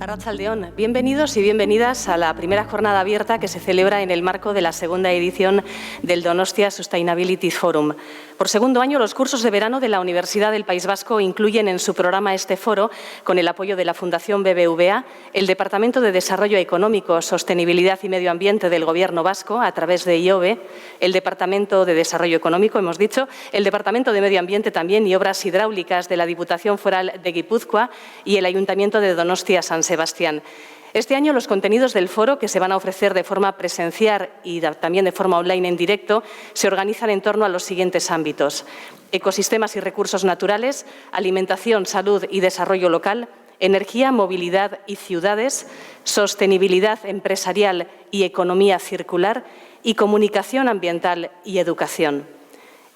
Arratsaldeon, bienvenidos y bienvenidas a la primera jornada abierta que se celebra en el marco de la segunda edición del Donostia Sustainability Forum. Por segundo año, los cursos de verano de la Universidad del País Vasco incluyen en su programa este foro, con el apoyo de la Fundación BBVA, el Departamento de Desarrollo Económico, Sostenibilidad y Medio Ambiente del Gobierno vasco, a través de IOBE, el Departamento de Desarrollo Económico, hemos dicho, el Departamento de Medio Ambiente también y Obras Hidráulicas de la Diputación Foral de Guipúzcoa y el Ayuntamiento de Donostia San Sebastián. Este año los contenidos del foro, que se van a ofrecer de forma presencial y también de forma online en directo, se organizan en torno a los siguientes ámbitos: ecosistemas y recursos naturales, alimentación, salud y desarrollo local, energía, movilidad y ciudades, sostenibilidad empresarial y economía circular y comunicación ambiental y educación.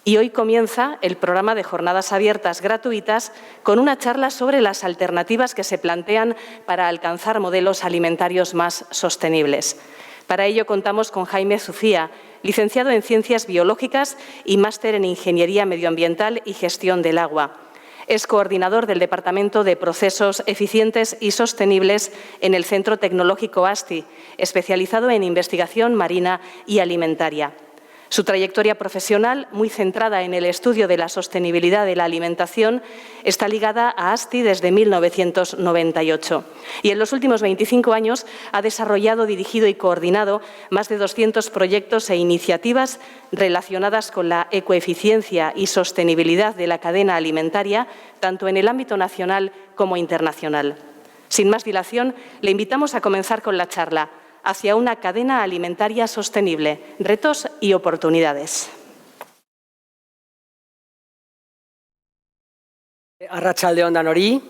Y hoy comienza el programa de jornadas abiertas gratuitas con una charla sobre las alternativas que se plantean para alcanzar modelos alimentarios más sostenibles. Para ello contamos con Jaime Zucía, licenciado en Ciencias Biológicas y máster en Ingeniería Medioambiental y Gestión del Agua. Es coordinador del Departamento de Procesos Eficientes y Sostenibles en el Centro Tecnológico ASTI, especializado en investigación marina y alimentaria. Su trayectoria profesional, muy centrada en el estudio de la sostenibilidad de la alimentación, está ligada a ASTI desde 1998 y en los últimos 25 años ha desarrollado, dirigido y coordinado más de 200 proyectos e iniciativas relacionadas con la ecoeficiencia y sostenibilidad de la cadena alimentaria, tanto en el ámbito nacional como internacional. Sin más dilación, le invitamos a comenzar con la charla hacia una cadena alimentaria sostenible, retos y oportunidades. Arratsaldeon danori.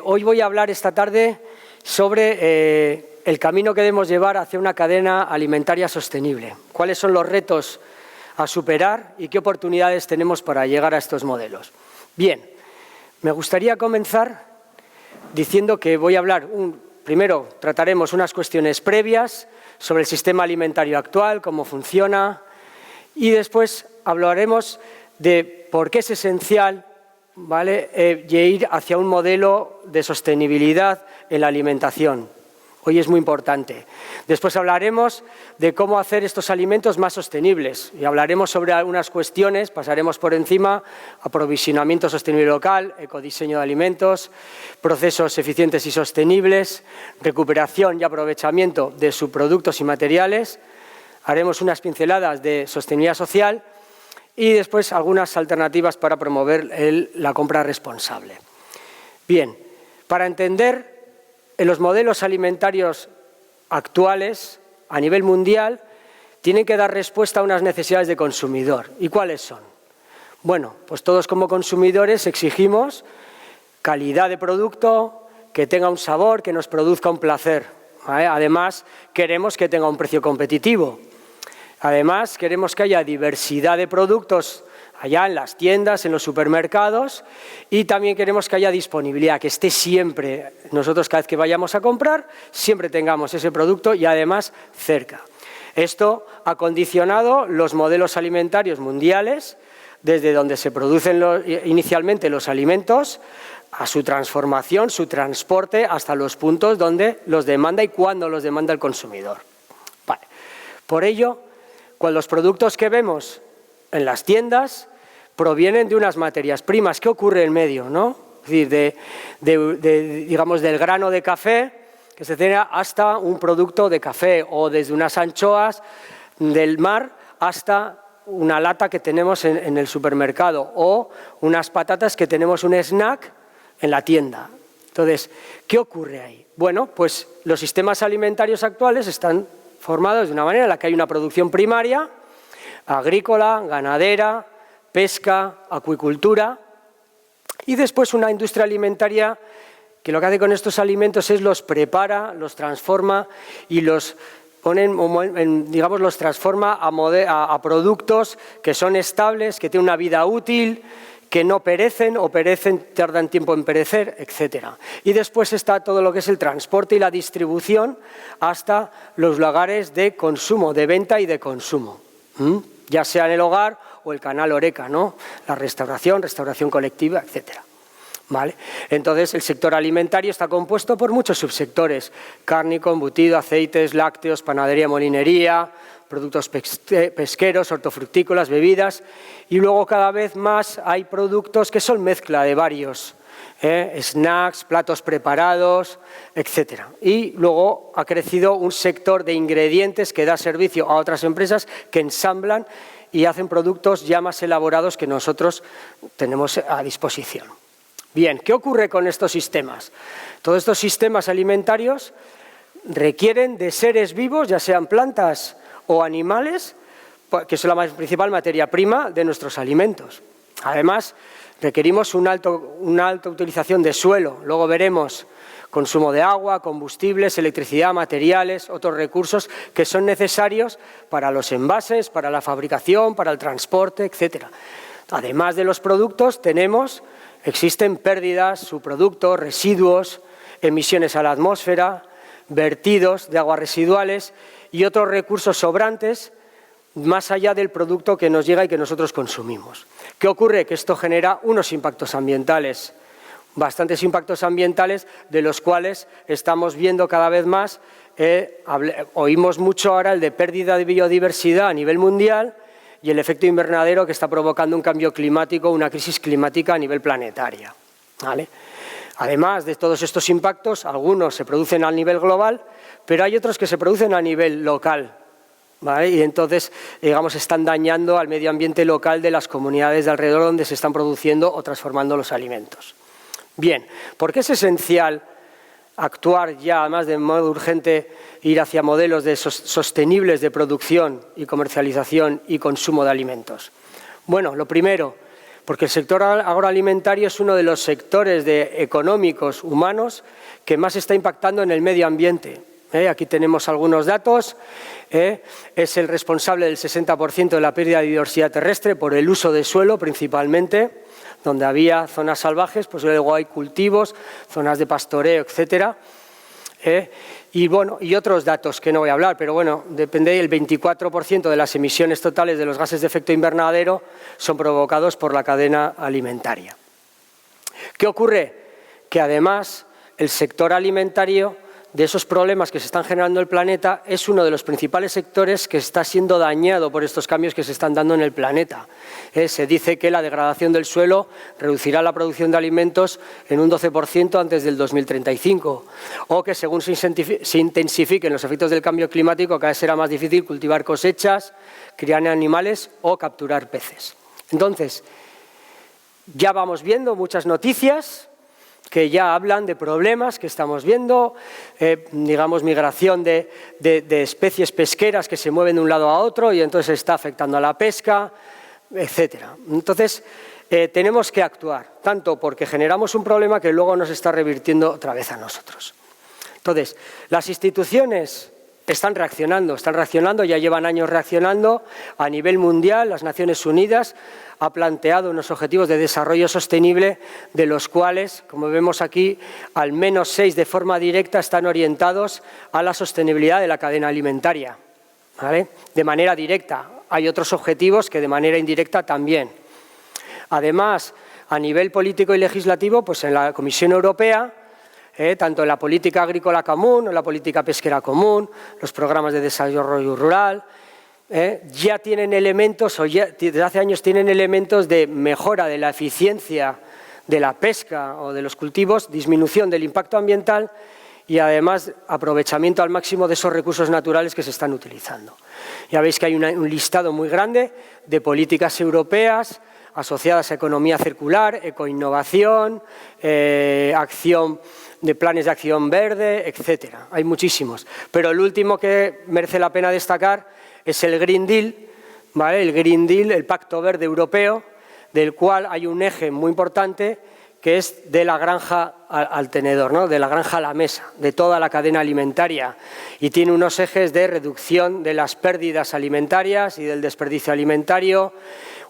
Hoy voy a hablar esta tarde sobre el camino que debemos llevar hacia una cadena alimentaria sostenible. ¿Cuáles son los retos a superar y qué oportunidades tenemos para llegar a estos modelos? Bien, me gustaría comenzar diciendo que voy a hablar primero trataremos unas cuestiones previas sobre el sistema alimentario actual, cómo funciona, y después hablaremos de por qué es esencial, ir hacia un modelo de sostenibilidad en la alimentación. Hoy es muy importante. Después hablaremos de cómo hacer estos alimentos más sostenibles y hablaremos sobre algunas cuestiones, pasaremos por encima: aprovisionamiento sostenible local, ecodiseño de alimentos, procesos eficientes y sostenibles, recuperación y aprovechamiento de subproductos y materiales, haremos unas pinceladas de sostenibilidad social y después algunas alternativas para promover la compra responsable. Bien, para entender los modelos alimentarios actuales a nivel mundial tienen que dar respuesta a unas necesidades de consumidor. ¿Y cuáles son? Bueno, pues todos como consumidores exigimos calidad de producto, que tenga un sabor, que nos produzca un placer. Además, queremos que tenga un precio competitivo. Además, queremos que haya diversidad de productos allá en las tiendas, en los supermercados, y también queremos que haya disponibilidad, que esté siempre, nosotros cada vez que vayamos a comprar, siempre tengamos ese producto y además cerca. Esto ha condicionado los modelos alimentarios mundiales, desde donde se producen inicialmente los alimentos, a su transformación, su transporte, hasta los puntos donde los demanda y cuándo los demanda el consumidor. Vale. Por ello, cuando los productos que vemos en las tiendas provienen de unas materias primas. ¿Qué ocurre en medio, no? Es decir, digamos, del grano de café que se tiene hasta un producto de café, o desde unas anchoas del mar hasta una lata que tenemos en el supermercado, o unas patatas que tenemos un snack en la tienda. Entonces, ¿qué ocurre ahí? Bueno, pues los sistemas alimentarios actuales están formados de una manera en la que hay una producción primaria, agrícola, ganadera, pesca, acuicultura, y después una industria alimentaria que lo que hace con estos alimentos es los prepara, los transforma y los transforma a productos que son estables, que tienen una vida útil, que no perecen o tardan tiempo en perecer, etc. Y después está todo lo que es el transporte y la distribución hasta los lugares de consumo, de venta y de consumo. Ya sea en el hogar o el canal Horeca, ¿no? La restauración colectiva, etc. ¿vale? Entonces, el sector alimentario está compuesto por muchos subsectores: cárnico, embutido, aceites, lácteos, panadería, molinería, productos pesqueros, hortofrutícolas, bebidas, y luego cada vez más hay productos que son mezcla de varios, snacks, platos preparados, etc. Y luego ha crecido un sector de ingredientes que da servicio a otras empresas que ensamblan y hacen productos ya más elaborados que nosotros tenemos a disposición. Bien, ¿qué ocurre con estos sistemas? Todos estos sistemas alimentarios requieren de seres vivos, ya sean plantas o animales, que son la principal materia prima de nuestros alimentos. Además, requerimos una alta utilización de suelo, luego veremos consumo de agua, combustibles, electricidad, materiales, otros recursos que son necesarios para los envases, para la fabricación, para el transporte, etc. Además de los productos, existen pérdidas, subproductos, residuos, emisiones a la atmósfera, vertidos de aguas residuales y otros recursos sobrantes más allá del producto que nos llega y que nosotros consumimos. ¿Qué ocurre? Que esto genera unos impactos ambientales, bastantes impactos ambientales, de los cuales estamos viendo cada vez más. Oímos mucho ahora el de pérdida de biodiversidad a nivel mundial y el efecto invernadero que está provocando un cambio climático, una crisis climática a nivel planetaria, ¿vale? Además de todos estos impactos, algunos se producen a nivel global, pero hay otros que se producen a nivel local, ¿vale? Y entonces, digamos, están dañando al medio ambiente local de las comunidades de alrededor donde se están produciendo o transformando los alimentos. Bien, ¿por qué es esencial actuar ya, además de modo urgente, ir hacia modelos sostenibles de producción y comercialización y consumo de alimentos? Bueno, lo primero, porque el sector agroalimentario es uno de los sectores económicos humanos que más está impactando en el medio ambiente. Aquí tenemos algunos datos. Es el responsable del 60% de la pérdida de biodiversidad terrestre por el uso de suelo principalmente. Donde había zonas salvajes, pues luego hay cultivos, zonas de pastoreo, etcétera. Y otros datos que no voy a hablar, pero bueno, depende del 24% de las emisiones totales de los gases de efecto invernadero son provocados por la cadena alimentaria. ¿Qué ocurre? Que además el sector alimentario, de esos problemas que se están generando en el planeta, es uno de los principales sectores que está siendo dañado por estos cambios que se están dando en el planeta. Se dice que la degradación del suelo reducirá la producción de alimentos en un 12% antes del 2035, o que según se intensifiquen los efectos del cambio climático, cada vez será más difícil cultivar cosechas, criar animales o capturar peces. Entonces, ya vamos viendo muchas noticias que ya hablan de problemas que estamos viendo, digamos, migración de especies pesqueras que se mueven de un lado a otro y entonces está afectando a la pesca, etcétera. Entonces, tenemos que actuar, tanto porque generamos un problema que luego nos está revirtiendo otra vez a nosotros. Entonces, las instituciones están reaccionando, ya llevan años reaccionando. A nivel mundial, las Naciones Unidas ha planteado unos objetivos de desarrollo sostenible, de los cuales, como vemos aquí, al menos 6 de forma directa están orientados a la sostenibilidad de la cadena alimentaria, ¿vale? De manera directa. Hay otros objetivos que de manera indirecta también. Además, a nivel político y legislativo, pues en la Comisión Europea, tanto en la política agrícola común, en la política pesquera común, los programas de desarrollo rural, ya tienen elementos, o ya desde hace años tienen elementos de mejora de la eficiencia de la pesca o de los cultivos, disminución del impacto ambiental y además aprovechamiento al máximo de esos recursos naturales que se están utilizando. Ya veis que hay un listado muy grande de políticas europeas asociadas a economía circular, ecoinnovación, acción de planes de acción verde, etcétera. Hay muchísimos. Pero el último que merece la pena destacar es el Green Deal, ¿vale? El Green Deal, el Pacto Verde Europeo, del cual hay un eje muy importante que es de la granja al tenedor, ¿no? De la granja a la mesa, de toda la cadena alimentaria. Y tiene unos ejes de reducción de las pérdidas alimentarias y del desperdicio alimentario,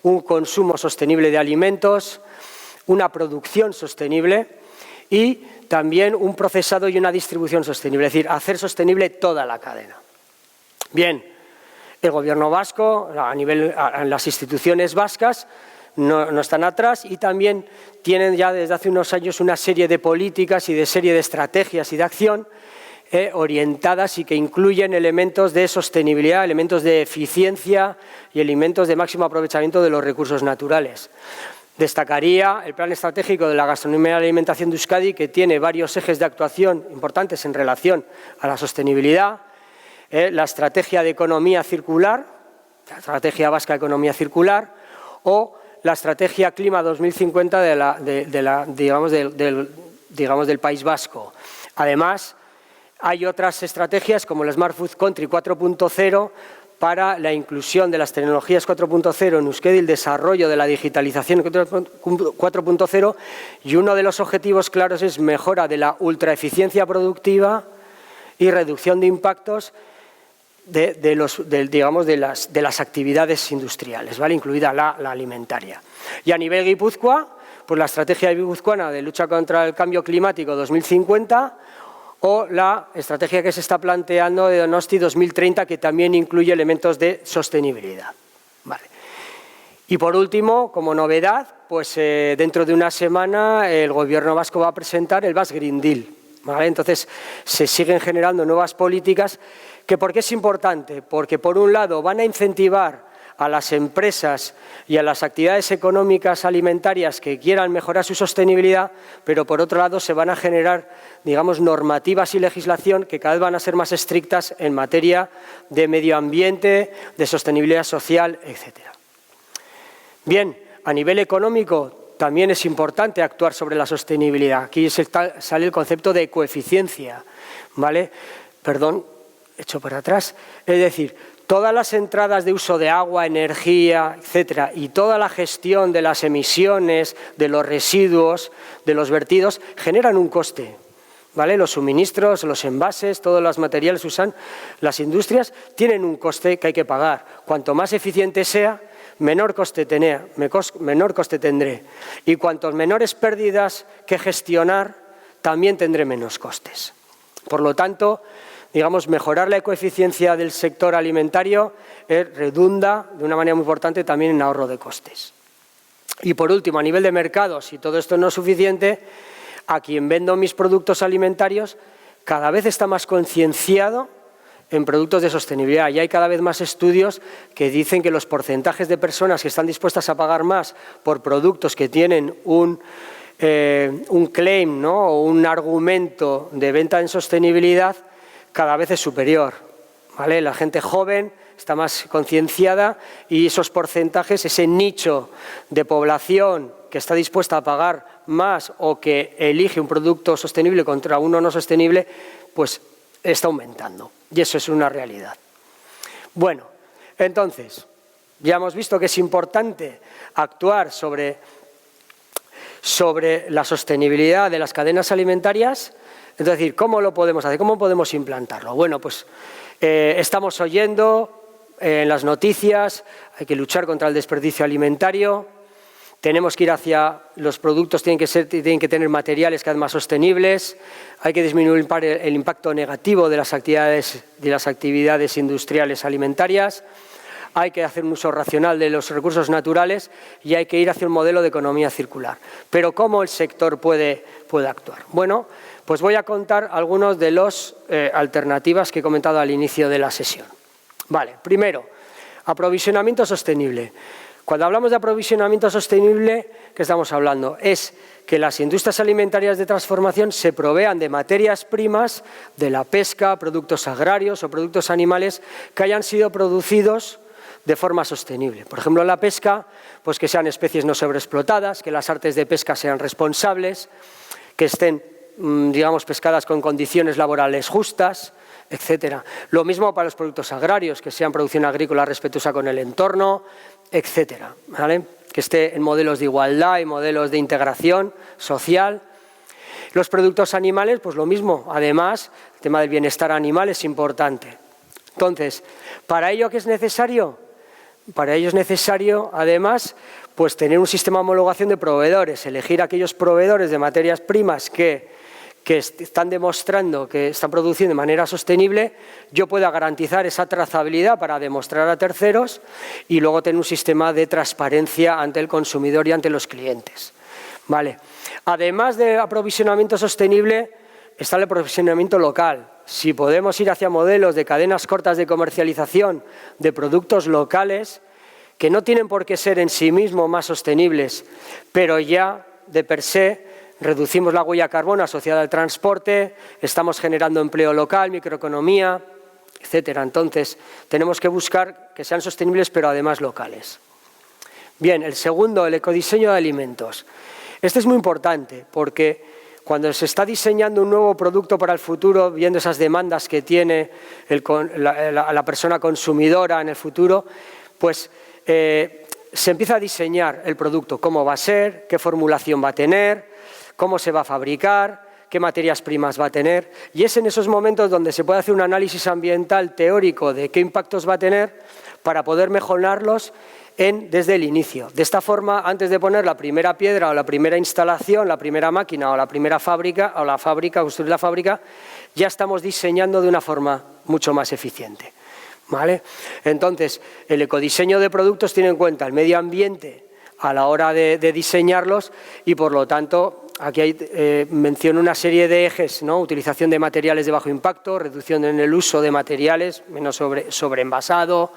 un consumo sostenible de alimentos, una producción sostenible y también un procesado y una distribución sostenible, es decir, hacer sostenible toda la cadena. Bien, el Gobierno vasco, en las instituciones vascas, no están atrás y también tienen ya desde hace unos años una serie de políticas y de serie de estrategias y de acción orientadas y que incluyen elementos de sostenibilidad, elementos de eficiencia y elementos de máximo aprovechamiento de los recursos naturales. Destacaría el Plan Estratégico de la Gastronomía y la Alimentación de Euskadi, que tiene varios ejes de actuación importantes en relación a la sostenibilidad, la Estrategia de Economía Circular, la Estrategia Vasca de Economía Circular o la Estrategia Clima 2050 del País Vasco. Además, hay otras estrategias como el Smart Food Country 4.0 para la inclusión de las tecnologías 4.0 en Euskadi, el desarrollo de la digitalización 4.0 y uno de los objetivos claros es mejora de la ultraeficiencia productiva y reducción de impactos de las actividades industriales, ¿vale? Incluida la alimentaria. Y a nivel Guipúzcoa, pues la estrategia guipuzcoana de lucha contra el cambio climático 2050 o la estrategia que se está planteando de Donosti 2030, que también incluye elementos de sostenibilidad. Vale. Y por último, como novedad, pues dentro de una semana el Gobierno vasco va a presentar el Basque Green Deal, ¿vale? Entonces se siguen generando nuevas políticas que, ¿por qué es importante? Porque por un lado van a incentivar a las empresas y a las actividades económicas alimentarias que quieran mejorar su sostenibilidad, pero por otro lado se van a generar, digamos, normativas y legislación que cada vez van a ser más estrictas en materia de medio ambiente, de sostenibilidad social, etcétera. Bien, a nivel económico también es importante actuar sobre la sostenibilidad. Aquí sale el concepto de coeficiencia, ¿vale? Perdón, hecho para atrás. Es decir, todas las entradas de uso de agua, energía, etcétera, y toda la gestión de las emisiones, de los residuos, de los vertidos, generan un coste, ¿vale? Los suministros, los envases, todos los materiales que usan las industrias tienen un coste que hay que pagar. Cuanto más eficiente sea, menor coste tendré. Y cuantos menores pérdidas que gestionar, también tendré menos costes. Por lo tanto, digamos, mejorar la ecoeficiencia del sector alimentario redunda de una manera muy importante también en ahorro de costes. Y por último, a nivel de mercados, si todo esto no es suficiente, a quien vendo mis productos alimentarios cada vez está más concienciado en productos de sostenibilidad y hay cada vez más estudios que dicen que los porcentajes de personas que están dispuestas a pagar más por productos que tienen un claim, ¿no? O un argumento de venta en sostenibilidad cada vez es superior, ¿vale? La gente joven está más concienciada y esos porcentajes, ese nicho de población que está dispuesta a pagar más o que elige un producto sostenible contra uno no sostenible, pues está aumentando. Y eso es una realidad. Bueno, entonces, ya hemos visto que es importante actuar sobre la sostenibilidad de las cadenas alimentarias. Es decir, ¿cómo lo podemos hacer? ¿Cómo podemos implantarlo? Bueno, pues estamos oyendo en las noticias, hay que luchar contra el desperdicio alimentario, tenemos que ir hacia los productos, tienen que tener materiales cada vez más sostenibles, hay que disminuir el impacto negativo de las actividades industriales alimentarias, hay que hacer un uso racional de los recursos naturales y hay que ir hacia un modelo de economía circular. Pero ¿cómo el sector puede actuar? Bueno, pues voy a contar algunas de las alternativas que he comentado al inicio de la sesión. Vale, primero, aprovisionamiento sostenible. Cuando hablamos de aprovisionamiento sostenible, ¿qué estamos hablando? Es que las industrias alimentarias de transformación se provean de materias primas de la pesca, productos agrarios o productos animales que hayan sido producidos de forma sostenible. Por ejemplo, en la pesca, pues que sean especies no sobreexplotadas, que las artes de pesca sean responsables, que estén, digamos, pescadas con condiciones laborales justas, etcétera. Lo mismo para los productos agrarios, que sean producción agrícola respetuosa con el entorno, etcétera, ¿vale? Que esté en modelos de igualdad y modelos de integración social. Los productos animales, pues lo mismo. Además, el tema del bienestar animal es importante. Entonces, ¿para ello qué es necesario? Para ello es necesario, además, pues tener un sistema de homologación de proveedores, elegir aquellos proveedores de materias primas que que están demostrando que están produciendo de manera sostenible, yo pueda garantizar esa trazabilidad para demostrar a terceros y luego tener un sistema de transparencia ante el consumidor y ante los clientes. ¿Vale? Además de aprovisionamiento sostenible, está el aprovisionamiento local. Si podemos ir hacia modelos de cadenas cortas de comercialización de productos locales, que no tienen por qué ser en sí mismos más sostenibles, pero ya de per se reducimos la huella de carbono asociada al transporte, estamos generando empleo local, microeconomía, etcétera. Entonces, tenemos que buscar que sean sostenibles, pero además locales. Bien, el segundo, el ecodiseño de alimentos. Este es muy importante porque cuando se está diseñando un nuevo producto para el futuro, viendo esas demandas que tiene la persona consumidora en el futuro, pues se empieza a diseñar el producto, cómo va a ser, qué formulación va a tener, cómo se va a fabricar, qué materias primas va a tener. Y es en esos momentos donde se puede hacer un análisis ambiental teórico de qué impactos va a tener para poder mejorarlos desde el inicio. De esta forma, antes de poner la primera piedra o la primera instalación, la primera máquina o la primera fábrica, construir la fábrica, ya estamos diseñando de una forma mucho más eficiente. ¿Vale? Entonces, el ecodiseño de productos tiene en cuenta el medio ambiente a la hora de diseñarlos y, por lo tanto, aquí menciono una serie de ejes, ¿no? Utilización de materiales de bajo impacto, reducción en el uso de materiales, menos sobreenvasado,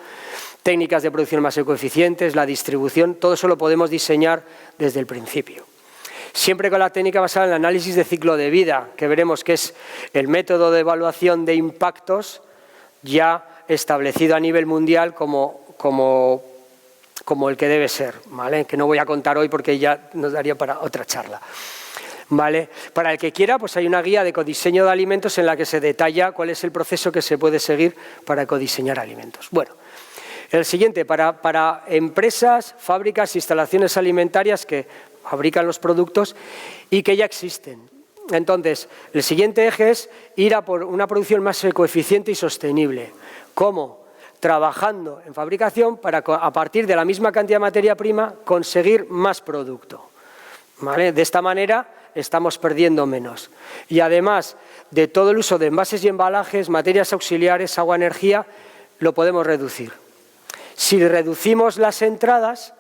técnicas de producción más ecoeficientes, la distribución, todo eso lo podemos diseñar desde el principio. Siempre con la técnica basada en el análisis de ciclo de vida, que veremos que es el método de evaluación de impactos ya establecido a nivel mundial como el que debe ser, ¿vale? Que no voy a contar hoy porque ya nos daría para otra charla. ¿Vale? Para el que quiera, pues hay una guía de ecodiseño de alimentos en la que se detalla cuál es el proceso que se puede seguir para ecodiseñar alimentos. Bueno, el siguiente, para empresas, fábricas, instalaciones alimentarias que fabrican los productos y que ya existen. Entonces, el siguiente eje es ir a por una producción más ecoeficiente y sostenible. ¿Cómo? Trabajando en fabricación para, a partir de la misma cantidad de materia prima, conseguir más producto. ¿Vale? De esta manera estamos perdiendo menos. Y además de todo el uso de envases y embalajes, materias auxiliares, agua, energía, lo podemos reducir. Si reducimos las entradas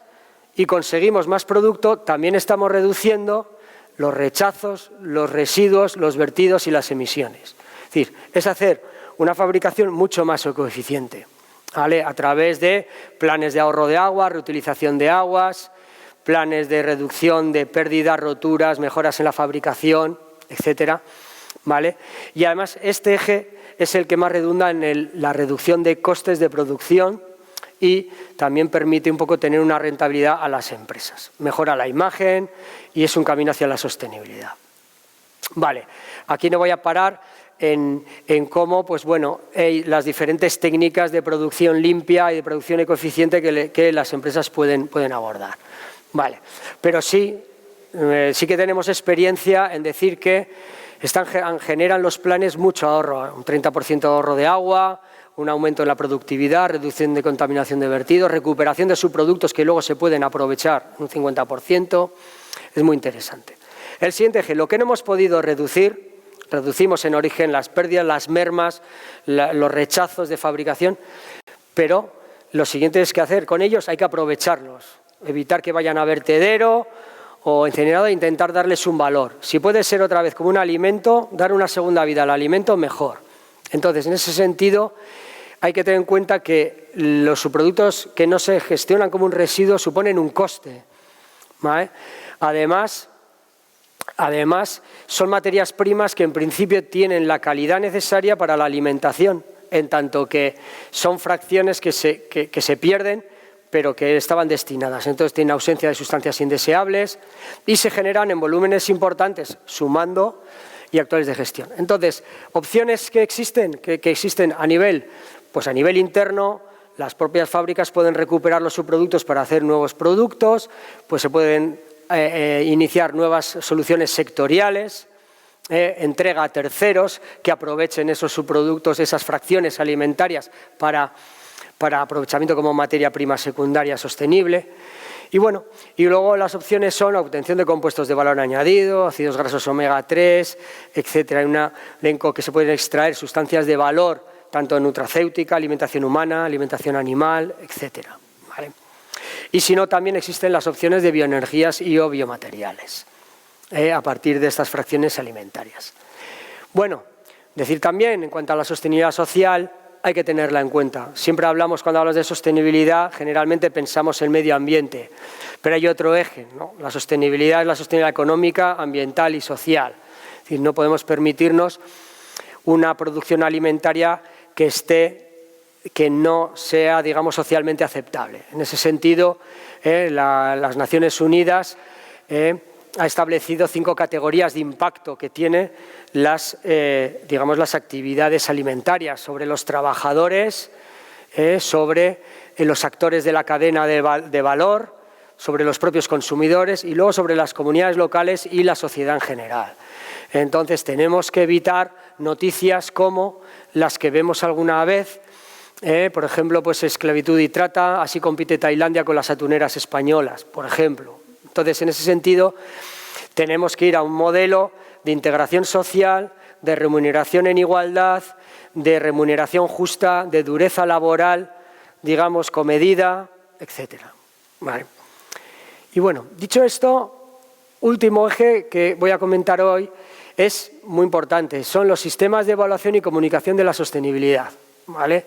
y conseguimos más producto, también estamos reduciendo los rechazos, los residuos, los vertidos y las emisiones. Es decir, es hacer una fabricación mucho más ecoeficiente, ¿vale? A través de planes de ahorro de agua, reutilización de aguas, planes de reducción de pérdidas, roturas, mejoras en la fabricación, etcétera, ¿vale? Y además este eje es el que más redunda en la reducción de costes de producción y también permite un poco tener una rentabilidad a las empresas. Mejora la imagen y es un camino hacia la sostenibilidad. Vale, aquí no voy a parar en cómo, pues bueno, las diferentes técnicas de producción limpia y de producción ecoeficiente que las empresas pueden abordar. Vale, pero sí que tenemos experiencia en decir que generan los planes mucho ahorro, un 30% de ahorro de agua, un aumento en la productividad, reducción de contaminación de vertidos, recuperación de subproductos que luego se pueden aprovechar, un 50%, es muy interesante. El siguiente eje, lo que no hemos podido reducir, reducimos en origen las pérdidas, las mermas, los rechazos de fabricación, pero lo siguiente es que hacer con ellos hay que aprovecharlos, evitar que vayan a vertedero o incinerador e intentar darles un valor. Si puede ser otra vez como un alimento, dar una segunda vida al alimento, mejor. Entonces, en ese sentido, hay que tener en cuenta que los subproductos que no se gestionan como un residuo suponen un coste, ¿vale? Además, son materias primas que en principio tienen la calidad necesaria para la alimentación, en tanto que son fracciones que se pierden, pero que estaban destinadas. Entonces tienen ausencia de sustancias indeseables y se generan en volúmenes importantes, sumando y actuales de gestión. Entonces, opciones que existen a nivel interno, las propias fábricas pueden recuperar los subproductos para hacer nuevos productos, pues se pueden iniciar nuevas soluciones sectoriales, entrega a terceros que aprovechen esos subproductos, esas fracciones alimentarias para aprovechamiento como materia prima secundaria sostenible. Y bueno, y luego las opciones son la obtención de compuestos de valor añadido, ácidos grasos omega 3, etcétera. Hay un elenco que se pueden extraer sustancias de valor, tanto en nutracéutica, alimentación humana, alimentación animal, etcétera. ¿Vale? Y si no, también existen las opciones de bioenergías y o biomateriales, a partir de estas fracciones alimentarias. Bueno, decir también, en cuanto a la sostenibilidad social, hay que tenerla en cuenta. Siempre hablamos, cuando hablamos de sostenibilidad, generalmente pensamos en medio ambiente, pero hay otro eje, ¿no? La sostenibilidad es la sostenibilidad económica, ambiental y social. Es decir, no podemos permitirnos una producción alimentaria que no sea, digamos, socialmente aceptable. En ese sentido, las Naciones Unidas ha establecido 5 categorías de impacto que tiene las actividades alimentarias sobre los trabajadores, sobre los actores de la cadena de valor, sobre los propios consumidores y luego sobre las comunidades locales y la sociedad en general. Entonces tenemos que evitar noticias como las que vemos alguna vez, por ejemplo, pues esclavitud y trata, así compite Tailandia con las atuneras españolas, por ejemplo. Entonces, en ese sentido, tenemos que ir a un modelo de integración social, de remuneración en igualdad, de remuneración justa, de dureza laboral, digamos, comedida, etcétera. Vale. Y bueno, dicho esto, último eje que voy a comentar hoy es muy importante, son los sistemas de evaluación y comunicación de la sostenibilidad. ¿Vale?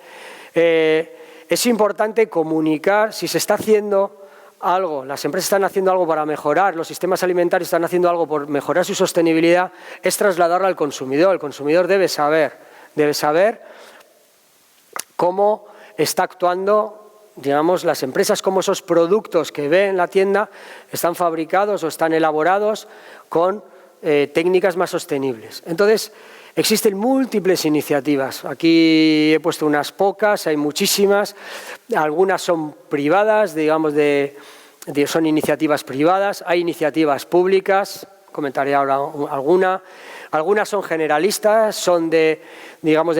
Es importante comunicar si se está haciendo algo, las empresas están haciendo algo para mejorar, los sistemas alimentarios están haciendo algo por mejorar su sostenibilidad, es trasladarlo al consumidor. El consumidor debe saber cómo está actuando, digamos, las empresas, cómo esos productos que ve en la tienda están fabricados o están elaborados con técnicas más sostenibles. Entonces, existen múltiples iniciativas. Aquí he puesto unas pocas, hay muchísimas. Algunas son privadas, digamos, son iniciativas privadas. Hay iniciativas públicas, comentaré ahora alguna. Algunas son generalistas, son de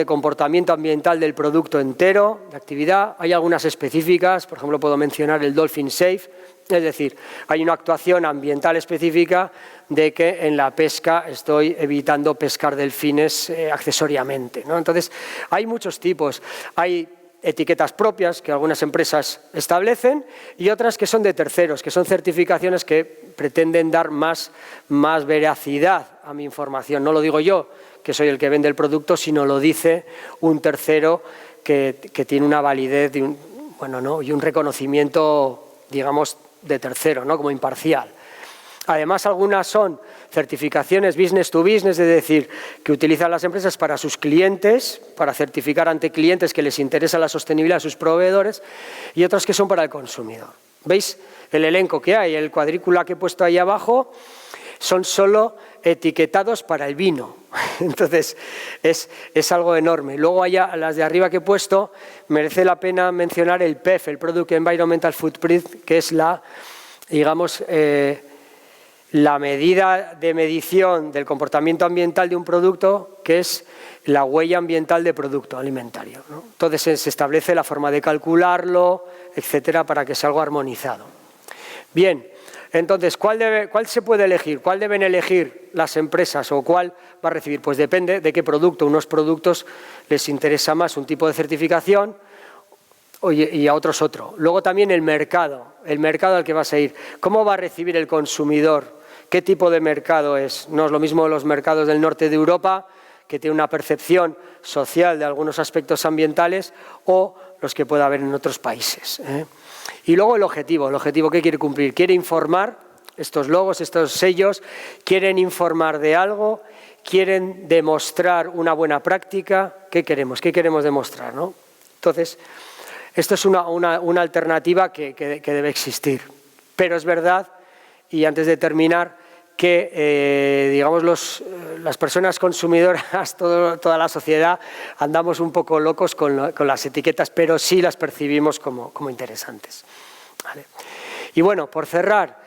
comportamiento ambiental del producto entero, de actividad. Hay algunas específicas, por ejemplo, puedo mencionar el Dolphin Safe. Es decir, hay una actuación ambiental específica de que en la pesca estoy evitando pescar delfines accesoriamente, ¿no? Entonces, hay muchos tipos. Hay etiquetas propias que algunas empresas establecen y otras que son de terceros, que son certificaciones que pretenden dar más veracidad a mi información. No lo digo yo, que soy el que vende el producto, sino lo dice un tercero que tiene una validez y un reconocimiento, digamos, de tercero, ¿no? Como imparcial. Además, algunas son certificaciones business to business, es decir, que utilizan las empresas para sus clientes, para certificar ante clientes que les interesa la sostenibilidad de sus proveedores, y otras que son para el consumidor. ¿Veis el elenco que hay? El cuadrícula que he puesto ahí abajo son solo etiquetados para el vino. Entonces, es algo enorme. Luego, allá, las de arriba que he puesto, merece la pena mencionar el PEF, el Product Environmental Footprint, que es la medida de medición del comportamiento ambiental de un producto, que es la huella ambiental de producto alimentario, ¿no? Entonces, se establece la forma de calcularlo, etcétera, para que sea algo armonizado. Bien. Entonces, ¿cuál se puede elegir? ¿Cuál deben elegir las empresas o cuál va a recibir? Pues depende de qué producto. Unos productos les interesa más un tipo de certificación y a otros otro. Luego también el mercado al que vas a ir. ¿Cómo va a recibir el consumidor? ¿Qué tipo de mercado es? No es lo mismo los mercados del norte de Europa, que tienen una percepción social de algunos aspectos ambientales, o los que pueda haber en otros países, ¿eh? Y luego el objetivo ¿qué quiere cumplir? Quiere informar, estos logos, estos sellos, quieren informar de algo, quieren demostrar una buena práctica. ¿Qué queremos? ¿Qué queremos demostrar, ¿no? Entonces, esto es una alternativa que debe existir. Pero es verdad, y antes de terminar, que las personas consumidoras, toda la sociedad, andamos un poco locos con las etiquetas, pero sí las percibimos como interesantes. ¿Vale? Y bueno, por cerrar,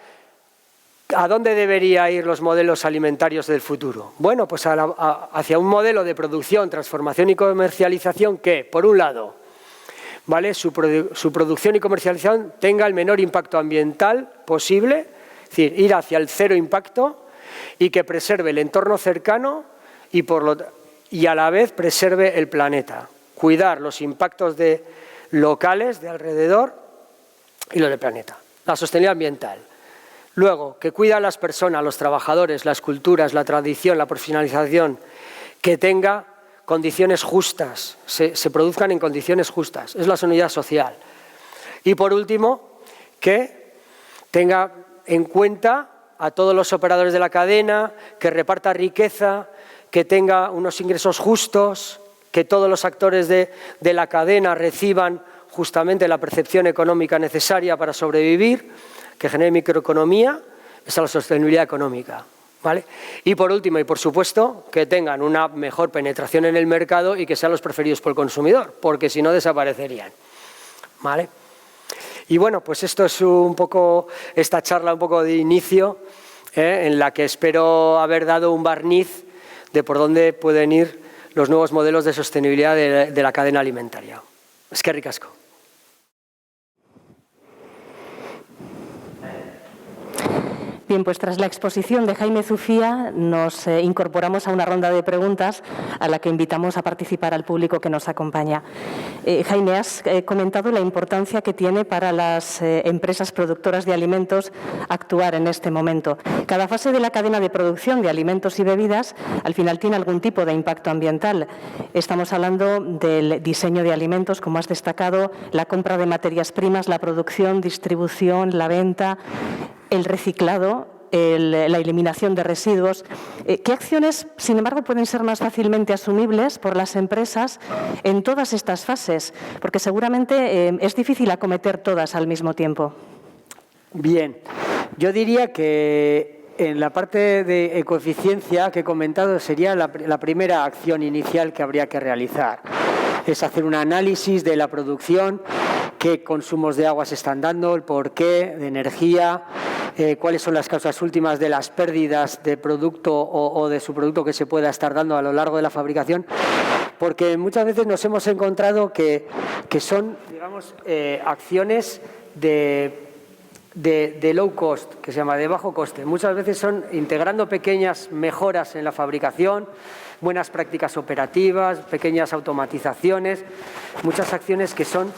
¿a dónde deberían ir los modelos alimentarios del futuro? Bueno, pues hacia un modelo de producción, transformación y comercialización que, por un lado, ¿vale? Su producción y comercialización tenga el menor impacto ambiental posible, es decir, ir hacia el cero impacto y que preserve el entorno cercano y a la vez preserve el planeta. Cuidar los impactos locales de alrededor y los del planeta. La sostenibilidad ambiental. Luego, que cuida a las personas, los trabajadores, las culturas, la tradición, la profesionalización, que tenga condiciones justas, se produzcan en condiciones justas. Es la sostenibilidad social. Y por último, que tenga en cuenta a todos los operadores de la cadena, que reparta riqueza, que tenga unos ingresos justos, que todos los actores de la cadena reciban justamente la percepción económica necesaria para sobrevivir, que genere microeconomía. Esa es la sostenibilidad económica, ¿vale? Y por último, y por supuesto, que tengan una mejor penetración en el mercado y que sean los preferidos por el consumidor, porque si no desaparecerían, ¿vale? Y bueno, pues esto es un poco, esta charla un poco de inicio, en la que espero haber dado un barniz de por dónde pueden ir los nuevos modelos de sostenibilidad de la cadena alimentaria. Eskerrik asko. Bien, pues tras la exposición de Jaime Zufía nos incorporamos a una ronda de preguntas a la que invitamos a participar al público que nos acompaña. Jaime, has comentado la importancia que tiene para las empresas productoras de alimentos actuar en este momento. Cada fase de la cadena de producción de alimentos y bebidas al final tiene algún tipo de impacto ambiental. Estamos hablando del diseño de alimentos, como has destacado, la compra de materias primas, la producción, distribución, la venta, el reciclado, la eliminación de residuos. ¿Qué acciones, sin embargo, pueden ser más fácilmente asumibles por las empresas en todas estas fases? Porque seguramente es difícil acometer todas al mismo tiempo. Bien, yo diría que en la parte de ecoeficiencia que he comentado sería la primera acción inicial que habría que realizar. Es hacer un análisis de la producción, qué consumos de agua se están dando, el porqué, de energía, cuáles son las causas últimas de las pérdidas de producto o de su producto que se pueda estar dando a lo largo de la fabricación, porque muchas veces nos hemos encontrado que son, digamos, acciones de low cost, que se llama de bajo coste. Muchas veces son integrando pequeñas mejoras en la fabricación, buenas prácticas operativas, pequeñas automatizaciones, muchas acciones que son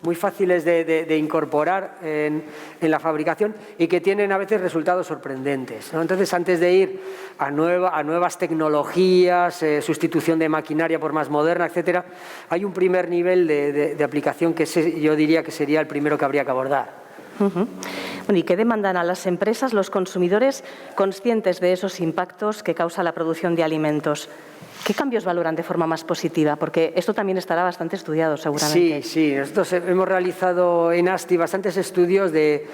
muy fáciles de incorporar en la fabricación y que tienen a veces resultados sorprendentes, ¿no? Entonces, antes de ir a nuevas tecnologías, sustitución de maquinaria por más moderna, etcétera, hay un primer nivel de aplicación que yo diría que sería el primero que habría que abordar. Bueno, ¿y qué demandan a las empresas, los consumidores, conscientes de esos impactos que causa la producción de alimentos? ¿Qué cambios valoran de forma más positiva? Porque esto también estará bastante estudiado, seguramente. Sí. Nosotros hemos realizado en ASTI bastantes estudios de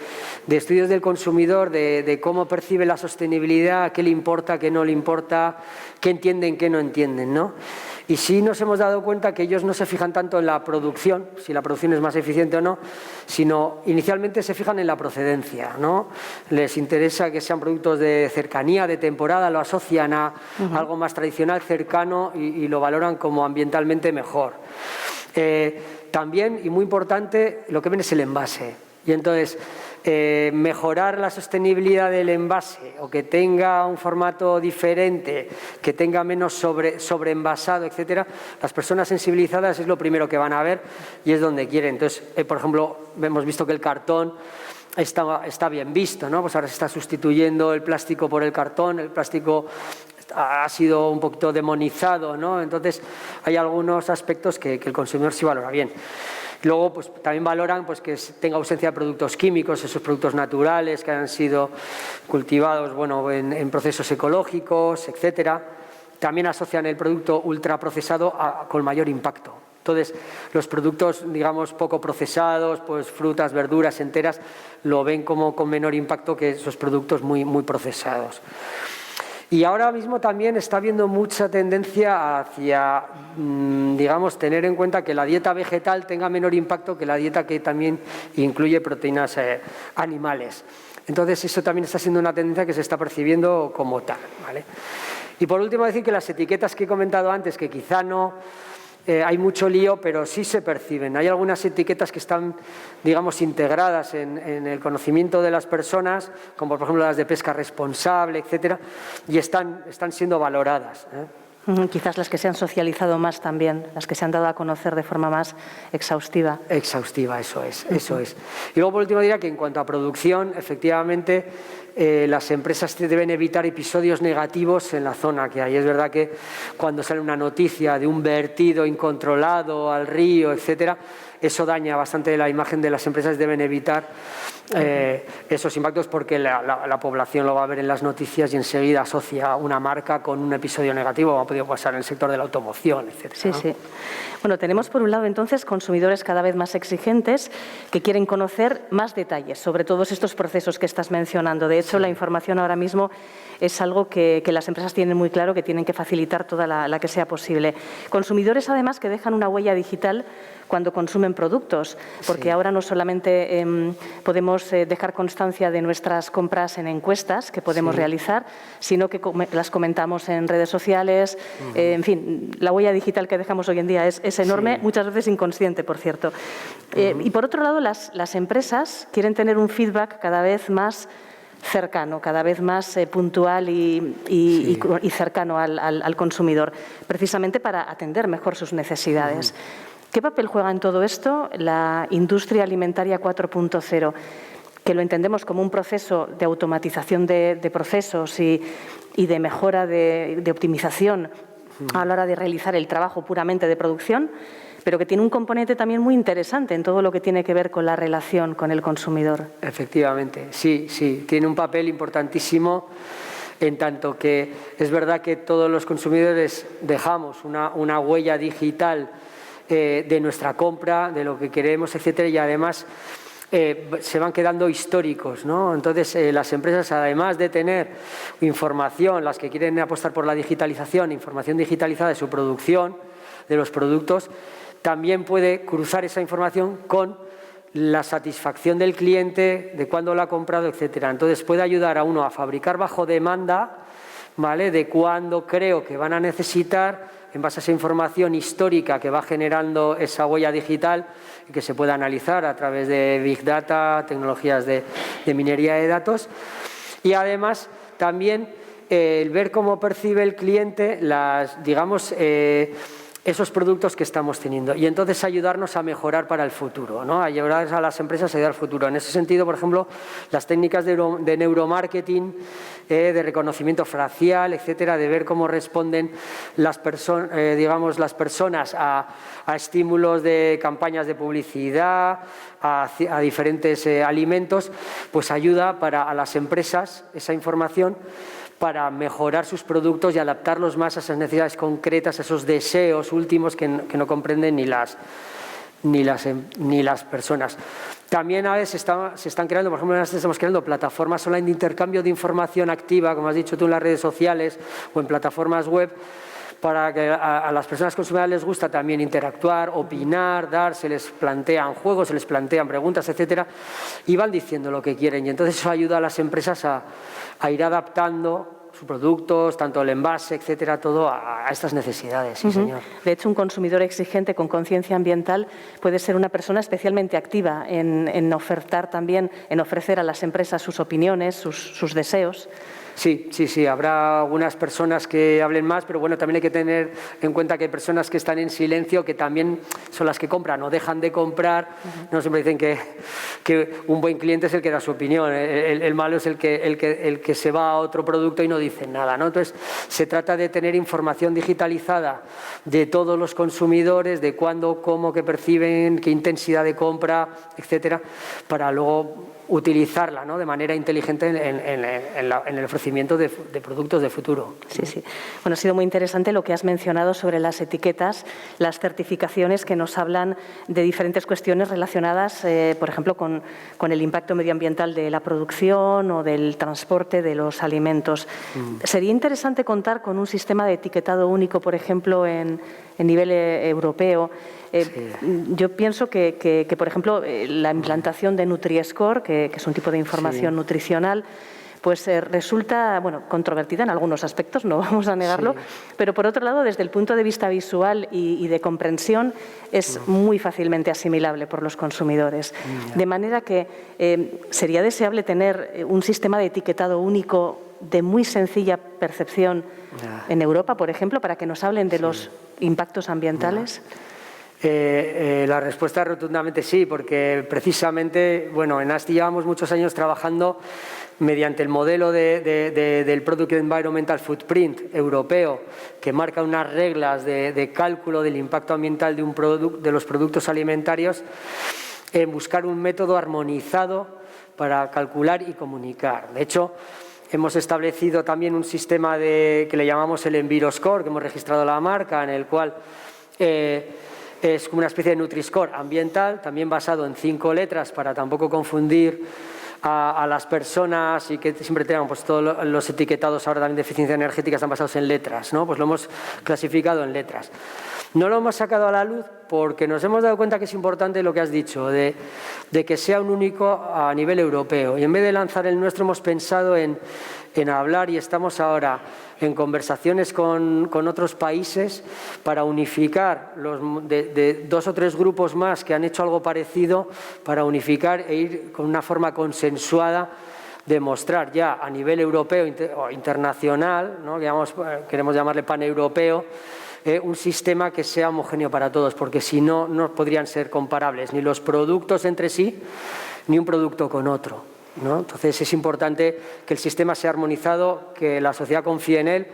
estudios del consumidor, de cómo percibe la sostenibilidad, qué le importa, qué no le importa, qué entienden, qué no entienden, ¿no? Y sí nos hemos dado cuenta que ellos no se fijan tanto en la producción, si la producción es más eficiente o no, sino inicialmente se fijan en la procedencia, ¿no? Les interesa que sean productos de cercanía, de temporada, lo asocian a algo más tradicional, cercano y lo valoran como ambientalmente mejor. También, y muy importante, lo que ven es el envase. Y entonces, mejorar la sostenibilidad del envase o que tenga un formato diferente, que tenga menos sobreenvasado, etcétera, las personas sensibilizadas es lo primero que van a ver y es donde quieren. Entonces, por ejemplo, hemos visto que el cartón está bien visto, ¿no? Pues ahora se está sustituyendo el plástico por el cartón, el plástico ha sido un poquito demonizado, ¿no? Entonces, hay algunos aspectos que el consumidor sí valora bien. Luego, pues también valoran pues, que tenga ausencia de productos químicos, esos productos naturales que han sido cultivados en procesos ecológicos, etcétera. También asocian el producto ultraprocesado con mayor impacto. Entonces, los productos, digamos, poco procesados, pues frutas, verduras enteras, lo ven como con menor impacto que esos productos muy, muy procesados. Y ahora mismo también está habiendo mucha tendencia hacia, digamos, tener en cuenta que la dieta vegetal tenga menor impacto que la dieta que también incluye proteínas animales. Entonces, eso también está siendo una tendencia que se está percibiendo como tal, ¿vale? Y por último, decir que las etiquetas que he comentado antes, que quizá no hay mucho lío, pero sí se perciben. Hay algunas etiquetas que están, digamos, integradas en el conocimiento de las personas, como por ejemplo las de pesca responsable, etcétera, y están siendo valoradas, ¿eh? Quizás las que se han socializado más también, las que se han dado a conocer de forma más exhaustiva. Exhaustiva, eso es. Y luego, por último, diría que en cuanto a producción, efectivamente, las empresas deben evitar episodios negativos en la zona que hay. Es verdad que cuando sale una noticia de un vertido incontrolado al río, etcétera, eso daña bastante la imagen de las empresas. Deben evitar esos impactos porque la población lo va a ver en las noticias y enseguida asocia una marca con un episodio negativo, como ha podido pasar en el sector de la automoción, etcétera. Sí, sí. Bueno, tenemos por un lado entonces consumidores cada vez más exigentes que quieren conocer más detalles sobre todos estos procesos que estás mencionando. De hecho, la información ahora mismo es algo que las empresas tienen muy claro que tienen que facilitar toda la que sea posible. Consumidores además que dejan una huella digital cuando consumen productos, porque ahora no solamente podemos dejar constancia de nuestras compras en encuestas que podemos realizar, sino que las comentamos en redes sociales. En fin, la huella digital que dejamos hoy en día es enorme, muchas veces inconsciente, por cierto. Y por otro lado, las empresas quieren tener un feedback cada vez más cercano, cada vez más puntual y cercano al consumidor, precisamente para atender mejor sus necesidades. ¿Qué papel juega en todo esto la industria alimentaria 4.0? Que lo entendemos como un proceso de automatización de procesos y de mejora de optimización a la hora de realizar el trabajo puramente de producción, pero que tiene un componente también muy interesante en todo lo que tiene que ver con la relación con el consumidor. Efectivamente, sí, tiene un papel importantísimo, en tanto que es verdad que todos los consumidores dejamos una huella digital de nuestra compra, de lo que queremos, etcétera, y además se van quedando históricos, ¿no? Entonces, las empresas, además de tener información, las que quieren apostar por la digitalización, información digitalizada de su producción, de los productos, también puede cruzar esa información con la satisfacción del cliente, de cuándo lo ha comprado, etcétera. Entonces, puede ayudar a uno a fabricar bajo demanda, ¿vale?, de cuándo creo que van a necesitar, en base a esa información histórica que va generando esa huella digital y que se puede analizar a través de Big Data, tecnologías de minería de datos. Y además también el ver cómo percibe el cliente esos productos que estamos teniendo y entonces ayudarnos a mejorar para el futuro, ¿no? Ayudar a las empresas a ayudar al futuro. En ese sentido, por ejemplo, las técnicas de neuromarketing, de reconocimiento facial, etcétera, de ver cómo responden las personas a estímulos de campañas de publicidad, a diferentes alimentos, pues ayuda a las empresas esa información para mejorar sus productos y adaptarlos más a esas necesidades concretas, a esos deseos últimos que no comprenden ni las personas. También a veces se están creando, por ejemplo, estamos creando plataformas online de intercambio de información activa, como has dicho tú, en las redes sociales o en plataformas web, para que a las personas consumidoras les gusta también interactuar, opinar, se les plantean juegos, se les plantean preguntas, etcétera, y van diciendo lo que quieren. Y entonces eso ayuda a las empresas a ir adaptando sus productos, tanto el envase, etcétera, todo a estas necesidades. Sí, señor. De hecho, un consumidor exigente con conciencia ambiental puede ser una persona especialmente activa en ofertar también, en ofrecer a las empresas sus opiniones, sus deseos. Sí, habrá algunas personas que hablen más, pero bueno, también hay que tener en cuenta que hay personas que están en silencio, que también son las que compran o dejan de comprar. No siempre dicen que un buen cliente es el que da su opinión, el malo es el que se va a otro producto y no dice nada, ¿no? Entonces, se trata de tener información digitalizada de todos los consumidores, de cuándo, cómo, qué perciben, qué intensidad de compra, etcétera, para luego utilizarla, ¿no?, de manera inteligente en el ofrecimiento de productos de futuro. Sí. Bueno, ha sido muy interesante lo que has mencionado sobre las etiquetas, las certificaciones que nos hablan de diferentes cuestiones relacionadas, por ejemplo, con el impacto medioambiental de la producción o del transporte de los alimentos. Sería interesante contar con un sistema de etiquetado único, por ejemplo, en nivel europeo. Yo pienso que, por ejemplo, la implantación de Nutri-Score, que es un tipo de información nutricional, pues resulta, bueno, controvertida en algunos aspectos, no vamos a negarlo, pero por otro lado, desde el punto de vista visual y de comprensión, es muy fácilmente asimilable por los consumidores. De manera que sería deseable tener un sistema de etiquetado único de muy sencilla percepción en Europa, por ejemplo, para que nos hablen de los impactos ambientales. La respuesta es rotundamente sí, porque precisamente, bueno, en ASTI llevamos muchos años trabajando mediante el modelo del Product Environmental Footprint europeo, que marca unas reglas de cálculo del impacto ambiental de los productos alimentarios, en buscar un método armonizado para calcular y comunicar. De hecho, hemos establecido también un sistema que le llamamos el EnviroScore, que hemos registrado la marca, en el cual es como una especie de Nutri-Score ambiental, también basado en 5 letras para tampoco confundir a las personas y que siempre tengan pues, todos los etiquetados ahora también de eficiencia energética están basados en letras, ¿no? Pues lo hemos clasificado en letras. No lo hemos sacado a la luz porque nos hemos dado cuenta que es importante lo que has dicho, de que sea un único a nivel europeo. Y en vez de lanzar el nuestro hemos pensado en hablar y estamos ahora en conversaciones con otros países para unificar de 2 o 3 grupos más que han hecho algo parecido para unificar e ir con una forma consensuada de mostrar ya a nivel europeo o internacional, ¿no? Queremos llamarle paneuropeo, un sistema que sea homogéneo para todos, porque si no, no podrían ser comparables ni los productos entre sí, ni un producto con otro, ¿no? Entonces es importante que el sistema sea armonizado, que la sociedad confíe en él.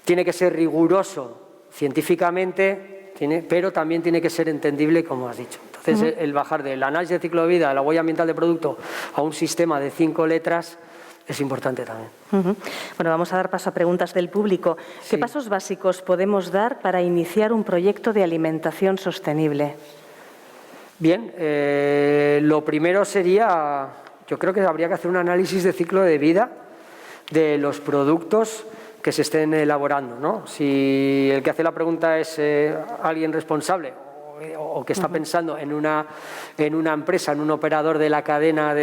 Tiene que ser riguroso científicamente, pero también tiene que ser entendible, como has dicho. Entonces el bajar del análisis de ciclo de vida, de la huella ambiental de producto, a un sistema de 5 letras es importante también. Bueno, vamos a dar paso a preguntas del público. ¿Qué pasos básicos podemos dar para iniciar un proyecto de alimentación sostenible? Bien, lo primero sería, yo creo que habría que hacer un análisis de ciclo de vida de los productos que se estén elaborando, ¿no? Si el que hace la pregunta es alguien responsable o que está pensando en una empresa, en un operador de la cadena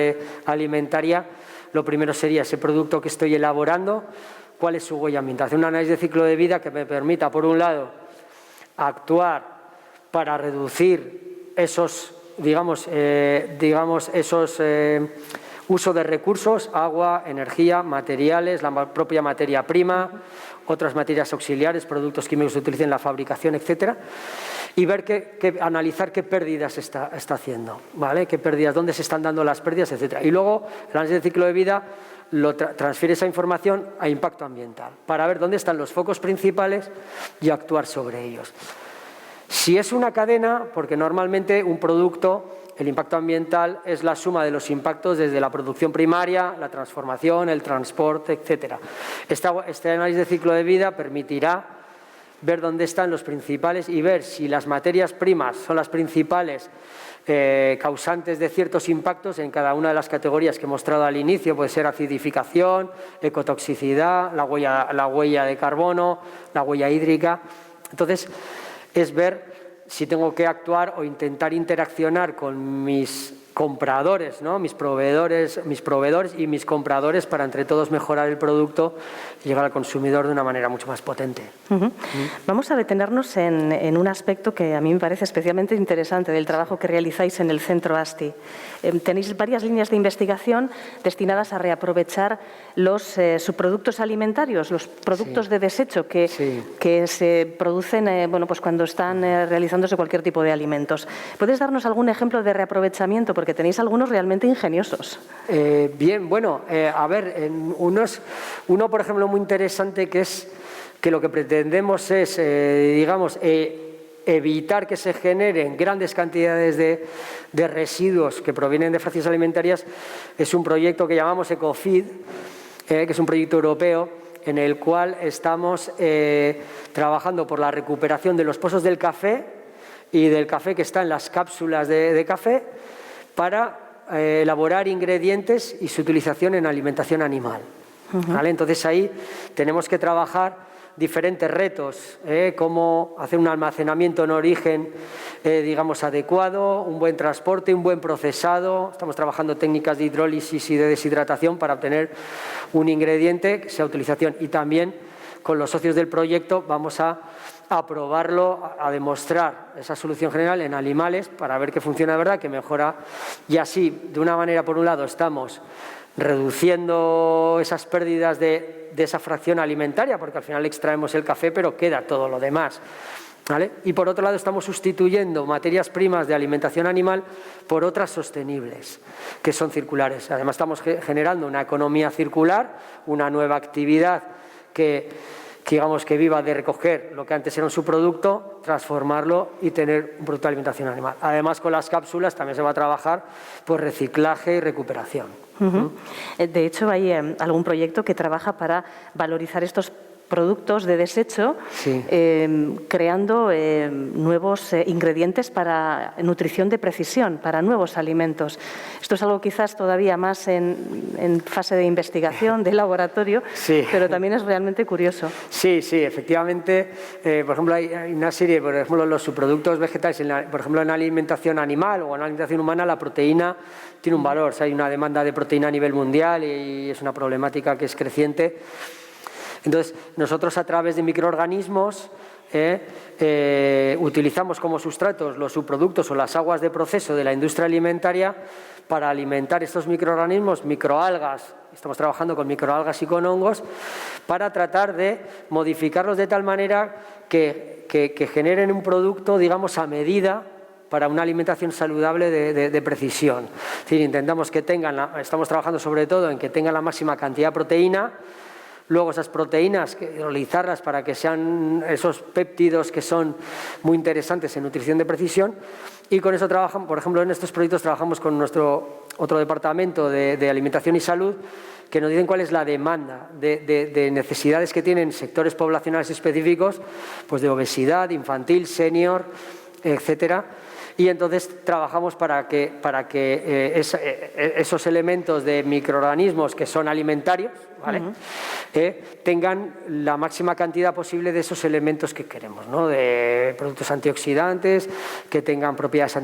alimentaria, lo primero sería ese producto que estoy elaborando, cuál es su huella ambiental. Hacer un análisis de ciclo de vida que me permita, por un lado, actuar para reducir esos, uso de recursos, agua, energía, materiales, la propia materia prima, otras materias auxiliares, productos químicos que se utilicen en la fabricación, etcétera, y ver analizar qué pérdidas está haciendo, ¿vale? Qué pérdidas, dónde se están dando las pérdidas, etcétera. Y luego, el análisis de ciclo de vida transfiere esa información a impacto ambiental, para ver dónde están los focos principales y actuar sobre ellos. Si es una cadena, porque normalmente un producto, el impacto ambiental es la suma de los impactos desde la producción primaria, la transformación, el transporte, etcétera. Este análisis de ciclo de vida permitirá ver dónde están los principales y ver si las materias primas son las principales causantes de ciertos impactos en cada una de las categorías que he mostrado al inicio. Puede ser acidificación, ecotoxicidad, la huella de carbono, la huella hídrica. Entonces, es ver si tengo que actuar o intentar interaccionar con mis compradores, ¿no? mis proveedores y mis compradores para entre todos mejorar el producto y llegar al consumidor de una manera mucho más potente. Vamos a detenernos en un aspecto que a mí me parece especialmente interesante del trabajo que realizáis en el Centro ASTI. Tenéis varias líneas de investigación destinadas a reaprovechar los subproductos alimentarios, los productos de desecho que se producen pues cuando están realizándose cualquier tipo de alimentos. ¿Puedes darnos algún ejemplo de reaprovechamiento? Porque tenéis algunos realmente ingeniosos. Bien, bueno, a ver, uno, por ejemplo, muy interesante, que es que lo que pretendemos es, evitar que se generen grandes cantidades de residuos que provienen de fracciones alimentarias. Es un proyecto que llamamos EcoFeed, que es un proyecto europeo en el cual estamos trabajando por la recuperación de los pozos del café y del café que está en las cápsulas de café para elaborar ingredientes y su utilización en alimentación animal. ¿Vale? Entonces ahí tenemos que trabajar diferentes retos, cómo hacer un almacenamiento en origen, digamos, adecuado, un buen transporte, un buen procesado. Estamos trabajando técnicas de hidrólisis y de deshidratación para obtener un ingrediente que sea utilización. Y también con los socios del proyecto vamos a probarlo, a demostrar esa solución general en animales para ver que funciona de verdad, que mejora. Y así, de una manera, por un lado, estamos reduciendo esas pérdidas de esa fracción alimentaria, porque al final extraemos el café, pero queda todo lo demás, ¿vale? Y por otro lado estamos sustituyendo materias primas de alimentación animal por otras sostenibles, que son circulares. Además estamos generando una economía circular, una nueva actividad que digamos que viva de recoger lo que antes era un subproducto, transformarlo y tener un producto de alimentación animal. Además, con las cápsulas también se va a trabajar por reciclaje y recuperación. De hecho, hay algún proyecto que trabaja para valorizar estos productos de desecho, sí, creando nuevos ingredientes para nutrición de precisión, para nuevos alimentos. Esto es algo quizás todavía más en fase de investigación, de laboratorio, sí, pero también es realmente curioso. Sí, sí, efectivamente. Por ejemplo, hay una serie, por ejemplo, los subproductos vegetales, por ejemplo, en alimentación animal o en alimentación humana, la proteína tiene un valor. O sea, hay una demanda de proteína a nivel mundial y es una problemática que es creciente. Entonces, nosotros a través de microorganismos utilizamos como sustratos los subproductos o las aguas de proceso de la industria alimentaria para alimentar estos microorganismos, microalgas. Estamos trabajando con microalgas y con hongos para tratar de modificarlos de tal manera que generen un producto, digamos, a medida para una alimentación saludable de precisión. Es decir, intentamos que estamos trabajando sobre todo en que tengan la máxima cantidad de proteína. Luego esas proteínas, hidrolizarlas para que sean esos péptidos que son muy interesantes en nutrición de precisión. Y con eso trabajamos, por ejemplo, en estos proyectos trabajamos con nuestro otro departamento de alimentación y salud, que nos dicen cuál es la demanda de necesidades que tienen sectores poblacionales específicos, pues de obesidad, infantil, senior, etcétera. Y entonces trabajamos para que esos elementos de microorganismos que son alimentarios, ¿vale? Tengan la máxima cantidad posible de esos elementos que queremos, ¿no? De productos antioxidantes, que tengan propiedades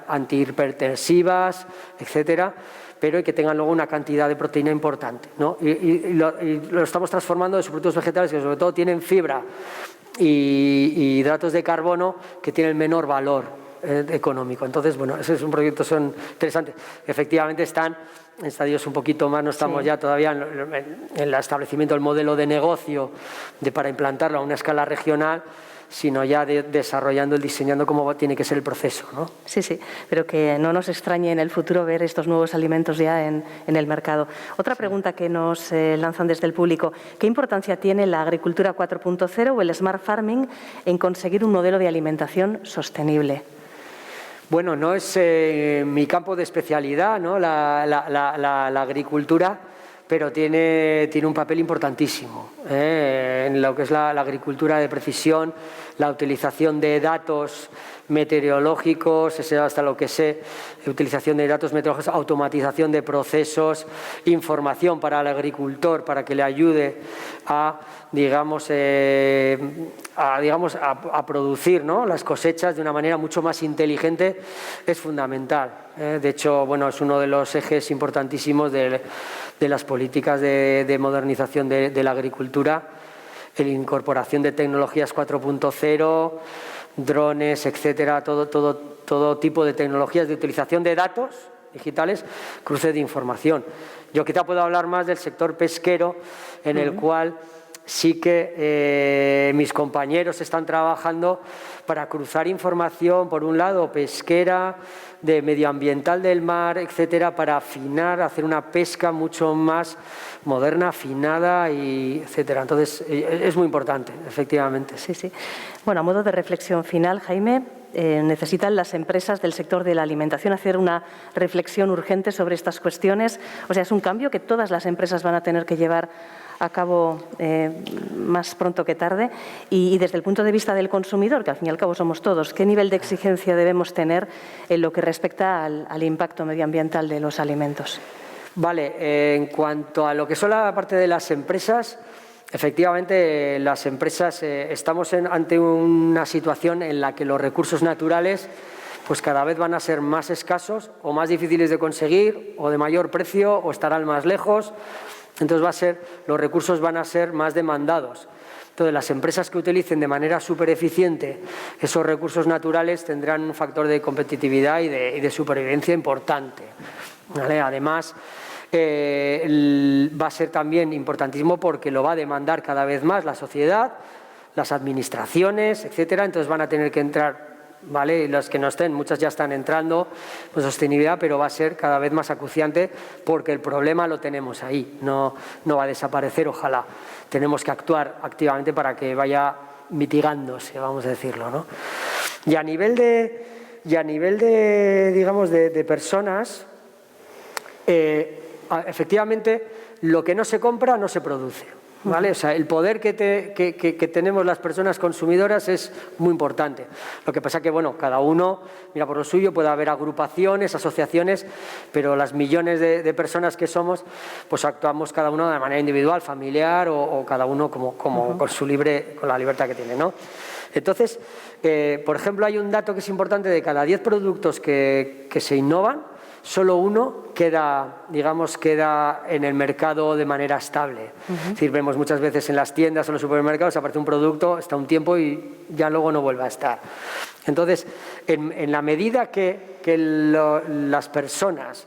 antihipertensivas, etcétera, pero que tengan luego una cantidad de proteína importante, ¿no? Y lo estamos transformando de subproductos vegetales que sobre todo tienen fibra y hidratos de carbono que tienen menor valor económico. Entonces, bueno, ese es un proyecto, son interesantes. Efectivamente están en estadios un poquito más, no estamos ya todavía en el establecimiento del modelo de negocio para implantarlo a una escala regional, sino ya desarrollando, diseñando cómo tiene que ser el proceso, ¿no? Sí, sí, pero que no nos extrañe en el futuro ver estos nuevos alimentos ya en el mercado. Otra pregunta que nos lanzan desde el público: ¿qué importancia tiene la agricultura 4.0 o el smart farming en conseguir un modelo de alimentación sostenible? Bueno, no es mi campo de especialidad, ¿no? La agricultura, pero tiene un papel importantísimo en lo que es la agricultura de precisión, la utilización de datos meteorológicos, hasta lo que sé, utilización de datos meteorológicos, automatización de procesos, información para el agricultor para que le ayude a producir, ¿no?, las cosechas de una manera mucho más inteligente, es fundamental. De hecho, bueno, es uno de los ejes importantísimos de las políticas de modernización de la agricultura, la incorporación de tecnologías 4.0, drones, etcétera, todo tipo de tecnologías de utilización de datos digitales, cruce de información. Yo quizá puedo hablar más del sector pesquero, en el cual sí que mis compañeros están trabajando para cruzar información, por un lado pesquera, de medioambiental del mar, etcétera, para afinar, hacer una pesca mucho más moderna, afinada, y etcétera. Entonces, es muy importante, efectivamente. Sí, sí. Bueno, a modo de reflexión final, Jaime, ¿necesitan las empresas del sector de la alimentación hacer una reflexión urgente sobre estas cuestiones? O sea, es un cambio que todas las empresas van a tener que llevar a cabo más pronto que tarde, y desde el punto de vista del consumidor, que al fin y al cabo somos todos, ¿qué nivel de exigencia debemos tener en lo que respecta al impacto medioambiental de los alimentos? Vale, en cuanto a lo que son la parte de las empresas, Efectivamente, las empresas estamos ante una situación en la que los recursos naturales pues cada vez van a ser más escasos o más difíciles de conseguir o de mayor precio o estarán más lejos. Entonces los recursos van a ser más demandados. Entonces, las empresas que utilicen de manera súper eficiente esos recursos naturales tendrán un factor de competitividad y de supervivencia importante, ¿vale? Además, va a ser también importantísimo porque lo va a demandar cada vez más la sociedad, las administraciones, etcétera. Entonces van a tener que entrar, ¿vale? Y las que no estén, muchas ya están entrando, pues sostenibilidad, pero va a ser cada vez más acuciante porque el problema lo tenemos ahí, no va a desaparecer, ojalá. Tenemos que actuar activamente para que vaya mitigándose, vamos a decirlo, ¿no? Y a nivel de digamos, de personas, efectivamente, lo que no se compra no se produce, ¿vale? O sea, el poder que tenemos las personas consumidoras es muy importante. Lo que pasa que, bueno, cada uno mira por lo suyo, puede haber agrupaciones, asociaciones, pero las millones de personas que somos, pues actuamos cada uno de manera individual, familiar o cada uno como con la libertad que tiene, ¿no? Entonces, por ejemplo, hay un dato que es importante: de cada 10 productos que se innovan, solo uno queda en el mercado de manera estable. Es decir, vemos muchas veces en las tiendas o en los supermercados aparece un producto, está un tiempo y ya luego no vuelve a estar. Entonces, en la medida que las personas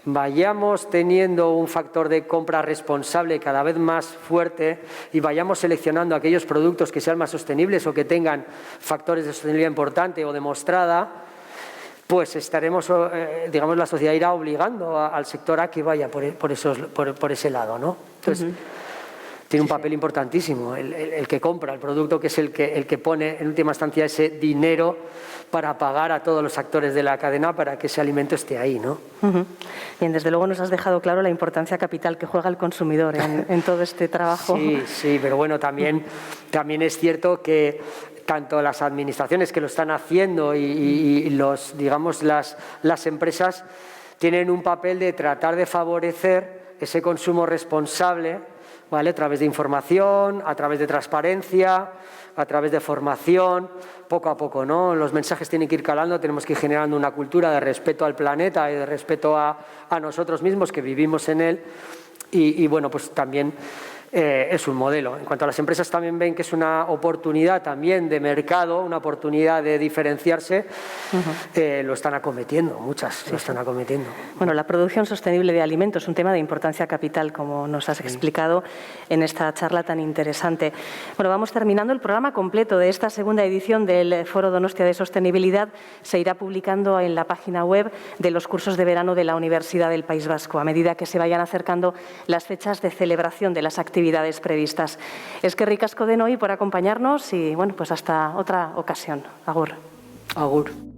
vayamos teniendo un factor de compra responsable cada vez más fuerte y vayamos seleccionando aquellos productos que sean más sostenibles o que tengan factores de sostenibilidad importante o demostrada, pues estaremos, digamos, la sociedad irá obligando al sector a que vaya por ese lado, ¿no? Entonces, tiene un papel importantísimo el que compra el producto, que es el que pone en última instancia ese dinero para pagar a todos los actores de la cadena para que ese alimento esté ahí, ¿no? Bien, desde luego nos has dejado claro la importancia capital que juega el consumidor en todo este trabajo. Sí, pero bueno, también es cierto que tanto las administraciones que lo están haciendo y las empresas tienen un papel de tratar de favorecer ese consumo responsable, ¿vale? A través de información, a través de transparencia, a través de formación, poco a poco, ¿no? Los mensajes tienen que ir calando, tenemos que ir generando una cultura de respeto al planeta y de respeto a nosotros mismos que vivimos en él y bueno, pues también es un modelo. En cuanto a las empresas, también ven que es una oportunidad también de mercado, una oportunidad de diferenciarse, lo están acometiendo, muchas lo están acometiendo. Bueno, la producción sostenible de alimentos es un tema de importancia capital, como nos has explicado en esta charla tan interesante. Bueno, vamos terminando. El programa completo de esta segunda edición del Foro Donostia de Sostenibilidad se irá publicando en la página web de los cursos de verano de la Universidad del País Vasco, a medida que se vayan acercando las fechas de celebración de las actividades previstas. Eskerrik asko denoi por acompañarnos y bueno, pues hasta otra ocasión. Agur. Agur.